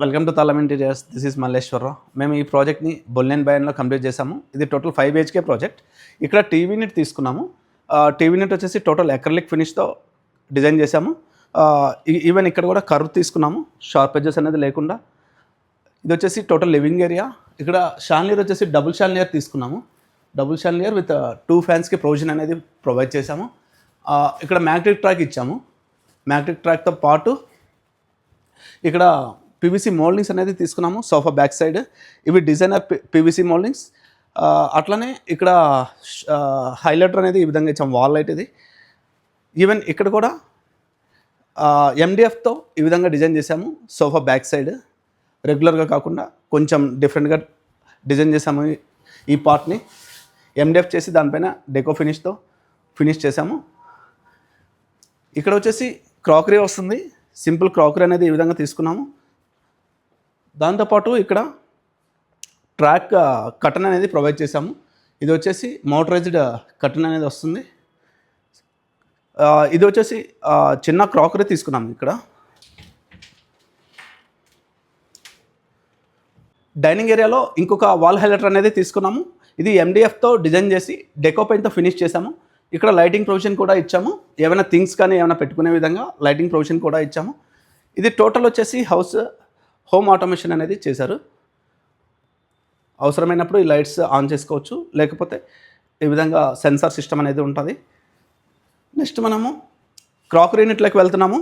Welcome to తాళం interiors. This is Malleswara Rao. మేము ఈ ప్రాజెక్ట్ని బొల్లెన్ బయన్లో కంప్లీట్ చేసాము. ఇది టోటల్ 5 BHK ప్రాజెక్ట్. ఇక్కడ టీవీ యూనిట్ తీసుకున్నాము. టీవీ యూనిట్ వచ్చేసి టోటల్ అక్రిలిక్ ఫినిష్తో డిజైన్ చేసాము. ఈవెన్ ఇక్కడ కూడా కర్వ్ తీసుకున్నాము, షార్ప్ ఎడ్జెస్ అనేది లేకుండా. ఇది వచ్చేసి టోటల్ లివింగ్ ఏరియా. ఇక్కడ షాన్లియర్ వచ్చేసి డబుల్ షాన్లియర్ తీసుకున్నాము. డబుల్ షాన్లియర్ విత్ 2 ఫ్యాన్స్కి ప్రొవిజన్ అనేది ప్రొవైడ్ చేసాము. ఇక్కడ మ్యాగ్నెటిక్ ట్రాక్ ఇచ్చాము. మ్యాగ్నెటిక్ ట్రాక్తో పాటు ఇక్కడ పీవీసీ మోల్డింగ్స్ అనేది తీసుకున్నాము. సోఫా బ్యాక్ సైడ్ ఇవి డిజైనర్ పీవీసీ మోల్డింగ్స్. అట్లనే ఇక్కడ హైలైటర్ అనేది ఈ విధంగా ఇచ్చాము. వాల్ లైట్ ఇది. ఈవెన్ ఇక్కడ కూడా MDFతో ఈ విధంగా డిజైన్ చేసాము. సోఫా బ్యాక్ సైడ్ రెగ్యులర్గా కాకుండా కొంచెం డిఫరెంట్గా డిజైన్ చేసాము. ఈ పార్ట్ని MDF చేసి దానిపైన డెకో ఫినిష్తో ఫినిష్ చేసాము. ఇక్కడ వచ్చేసి క్రాకరీ వస్తుంది. సింపుల్ క్రాకరీ అనేది ఈ విధంగా తీసుకున్నాము. దాంతోపాటు ఇక్కడ ట్రాక్ కర్టన్ అనేది ప్రొవైడ్ చేసాము. ఇది వచ్చేసి మోటరైజ్డ్ కర్టన్ అనేది వస్తుంది. ఇది వచ్చేసి చిన్న క్రాకరీ తీసుకున్నాము. ఇక్కడ డైనింగ్ ఏరియాలో ఇంకొక వాల్ హైలైటర్ అనేది తీసుకున్నాము. ఇది MDFతో డిజైన్ చేసి డెకో పెయింట్తో ఫినిష్ చేసాము. ఇక్కడ లైటింగ్ ప్రొవిజన్ కూడా ఇచ్చాము. ఏమైనా థింగ్స్ కానీ ఏమైనా పెట్టుకునే విధంగా లైటింగ్ ప్రొవిజన్ కూడా ఇచ్చాము. ఇది టోటల్ వచ్చేసి హోమ్ ఆటోమేషన్ అనేది చేశారు. అవసరమైనప్పుడు ఈ లైట్స్ ఆన్ చేసుకోవచ్చు, లేకపోతే ఈ విధంగా సెన్సార్ సిస్టమ్ అనేది ఉంటుంది. నెక్స్ట్ మనము క్రాకరీ యూనిట్లోకి వెళ్తున్నాము.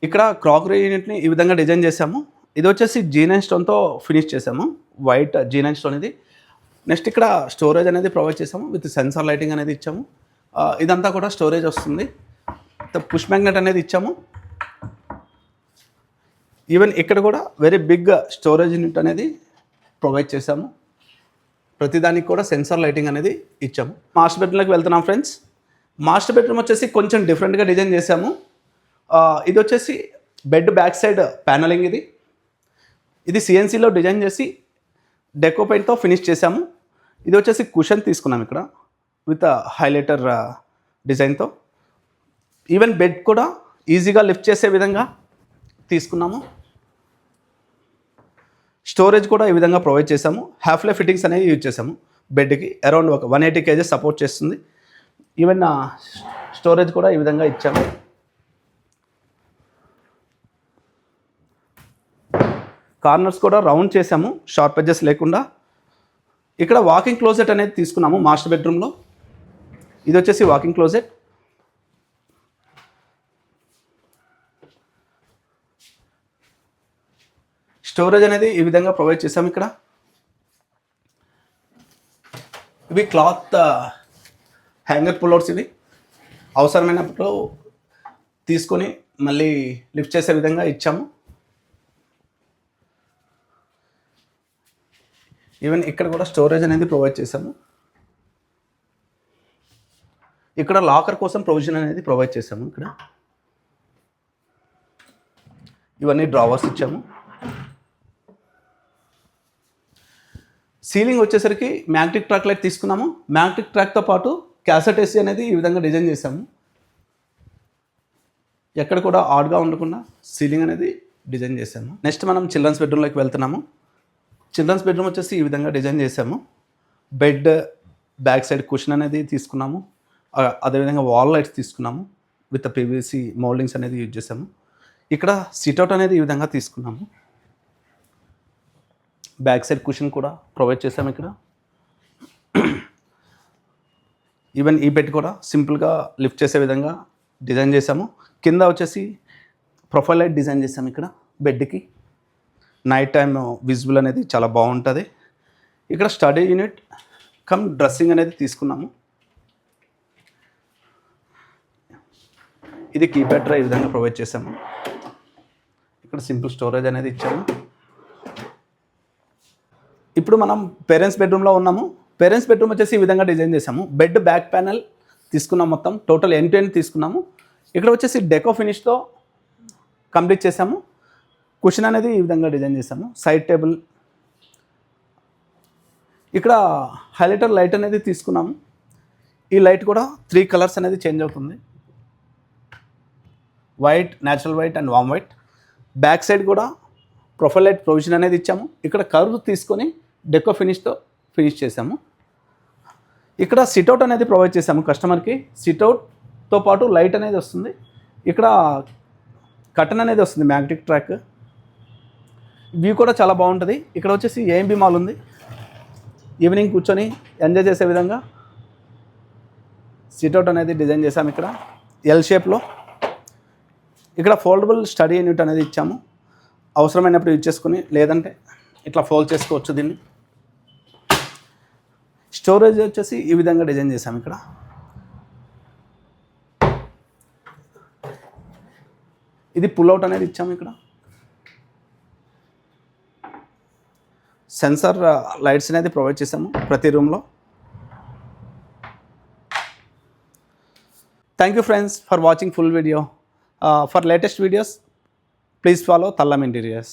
ఇక్కడ క్రాకరీ యూనిట్ని ఈ విధంగా డిజైన్ చేసాము. ఇది వచ్చేసి G9 స్టోన్తో ఫినిష్ చేసాము. వైట్ G9 స్టోన్ ఇది. నెక్స్ట్ ఇక్కడ స్టోరేజ్ అనేది ప్రొవైడ్ చేసాము. విత్ సెన్సార్ లైటింగ్ అనేది ఇచ్చాము. ఇదంతా కూడా స్టోరేజ్ వస్తుంది. పుష్ మ్యాగ్నెట్ అనేది ఇచ్చాము. ఈవెన్ ఇక్కడ కూడా వెరీ బిగ్ స్టోరేజ్ యూనిట్ అనేది ప్రొవైడ్ చేసాము. ప్రతిదానికి కూడా సెన్సార్ లైటింగ్ అనేది ఇచ్చాము. మాస్టర్ బెడ్రూమ్లోకి వెళ్తున్నాం ఫ్రెండ్స్. మాస్టర్ బెడ్రూమ్ వచ్చేసి కొంచెం డిఫరెంట్గా డిజైన్ చేసాము. ఇది వచ్చేసి బెడ్ బ్యాక్ సైడ్ ప్యానలింగ్ ఇది CNCలో డిజైన్ చేసి డెకో పెయింట్తో ఫినిష్ చేసాము. ఇది వచ్చేసి కుషన్ తీసుకున్నాం ఇక్కడ విత్ హైలైటర్ డిజైన్తో. ఈవెన్ బెడ్ కూడా ఈజీగా లిఫ్ట్ చేసే విధంగా తీసుకున్నాము. స్టోరేజ్ కూడా ఈ విధంగా ప్రొవైడ్ చేసాము. హాఫ్ లైఫ్ ఫిట్టింగ్స్ అనేవి యూజ్ చేసాము. బెడ్కి అరౌండ్ ఒక 180 kg సపోర్ట్ చేస్తుంది. ఈవెన్ స్టోరేజ్ కూడా ఈ విధంగా ఇచ్చాము. కార్నర్స్ కూడా రౌండ్ చేసాము, షార్ప్ ఎడ్జెస్ లేకుండా. ఇక్కడ వాకింగ్ క్లోజెట్ అనేది తీసుకున్నాము మాస్టర్ బెడ్రూమ్లో. ఇది వచ్చేసి వాకింగ్ క్లోజెట్. స్టోరేజ్ అనేది ఈ విధంగా ప్రొవైడ్ చేసాము. ఇక్కడ ఇవి క్లాత్ హ్యాంగర్ పుల్అవుట్స్. ఇవి అవసరమైనప్పుడు తీసుకొని మళ్ళీ లిఫ్ట్ చేసే విధంగా ఇచ్చాము. ఈవెన్ ఇక్కడ కూడా స్టోరేజ్ అనేది ప్రొవైడ్ చేసాము. ఇక్కడ లాకర్ కోసం ప్రొవిజన్ అనేది ప్రొవైడ్ చేసాము. ఇక్కడ ఇవన్నీ డ్రావర్స్ ఇచ్చాము. సీలింగ్ వచ్చేసరికి మ్యాగ్నెటిక్ ట్రాక్ లైట్ తీసుకున్నాము. మ్యాగ్నెటిక్ ట్రాక్తో పాటు క్యాసెట్ AC అనేది ఈ విధంగా డిజైన్ చేసాము. ఎక్కడ కూడా ఆడ్గా ఉండకుండా సీలింగ్ అనేది డిజైన్ చేసాము. నెక్స్ట్ మనం చిల్డ్రన్స్ బెడ్రూమ్లోకి వెళ్తున్నాము. చిల్డ్రన్స్ బెడ్రూమ్ వచ్చేసి ఈ విధంగా డిజైన్ చేసాము. బెడ్ బ్యాక్ సైడ్ కుషన్ అనేది తీసుకున్నాము. అదేవిధంగా వాల్ లైట్స్ తీసుకున్నాము. విత్ PVC మోల్డింగ్స్ అనేది యూజ్ చేసాము. ఇక్కడ సిట్అవుట్ అనేది ఈ విధంగా తీసుకున్నాము. బ్యాక్ సైడ్ కుషన్ కూడా ప్రొవైడ్ చేసాము. ఇక్కడ ఈవెన్ ఈ బెడ్ కూడా సింపుల్గా లిఫ్ట్ చేసే విధంగా డిజైన్ చేసాము. కింద వచ్చేసి ప్రొఫైల్ లైట్ డిజైన్ చేసాము. ఇక్కడ బెడ్కి నైట్ టైం విజిబుల్ అనేది చాలా బాగుంటుంది. ఇక్కడ స్టడీ యూనిట్ కమ్ డ్రెస్సింగ్ అనేది తీసుకున్నాము. ఇది కీప్యాడ్ ఈ విధంగా ప్రొవైడ్ చేసాము. ఇక్కడ సింపుల్ స్టోరేజ్ అనేది ఇచ్చాము. ఇప్పుడు మనం పేరెంట్స్ బెడ్రూమ్లో ఉన్నాము. పేరెంట్స్ బెడ్రూమ్ వచ్చేసి ఈ విధంగా డిజైన్ చేసాము. బెడ్ బ్యాక్ ప్యానల్ తీసుకున్నాం. మొత్తం టోటల్ ఎండ్ టు ఎండ్ తీసుకున్నాము. ఇక్కడ వచ్చేసి డెకో ఫినిష్తో కంప్లీట్ చేసాము. కుషన్ అనేది ఈ విధంగా డిజైన్ చేసాము. Side table. ఇక్కడ హైలైటర్ లైట్ అనేది తీసుకున్నాము. ఈ లైట్ కూడా 3 కలర్స్ అనేది చేంజ్ అవుతుంది. White, natural white and warm white. Back side కూడా ప్రొఫైల్ లైట్ ప్రొవిజన్ అనేది ఇచ్చాము. ఇక్కడ కర్వ్ తీసుకొని డెకో ఫినిష్తో ఫినిష్ చేసాము. ఇక్కడ సిట్అవుట్ అనేది ప్రొవైడ్ చేసాము కస్టమర్కి. సిట్అవుట్తో పాటు లైట్ అనేది వస్తుంది. ఇక్కడ కర్టన్ అనేది వస్తుంది, మ్యాగ్నెటిక్ ట్రాక్. వ్యూ కూడా చాలా బాగుంటుంది. ఇక్కడ వచ్చేసి ఏఎంబి మాల్ ఉంది. ఈవినింగ్ కూర్చొని ఎంజాయ్ చేసే విధంగా సిట్అవుట్ అనేది డిజైన్ చేసాము. ఇక్కడ ఎల్ షేప్లో ఇక్కడ ఫోల్డబుల్ స్టడీ యూనిట్ అనేది ఇచ్చాము. అవసరమైనప్పుడు యూజ్ చేసుకుని, లేదంటే ఇట్లా ఫోల్డ్ చేసుకోవచ్చు దీన్ని. స్టోరేజ్ వచ్చేసి ఈ విధంగా డిజైన్ చేసాము. ఇక్కడ ఇది పుల్అవుట్ అనేది ఇచ్చాము. ఇక్కడ సెన్సార్ లైట్స్ అనేది ప్రొవైడ్ చేసాము ప్రతి రూమ్లో. Thank you friends for watching full video. For latest videos please follow Tallam Interiors.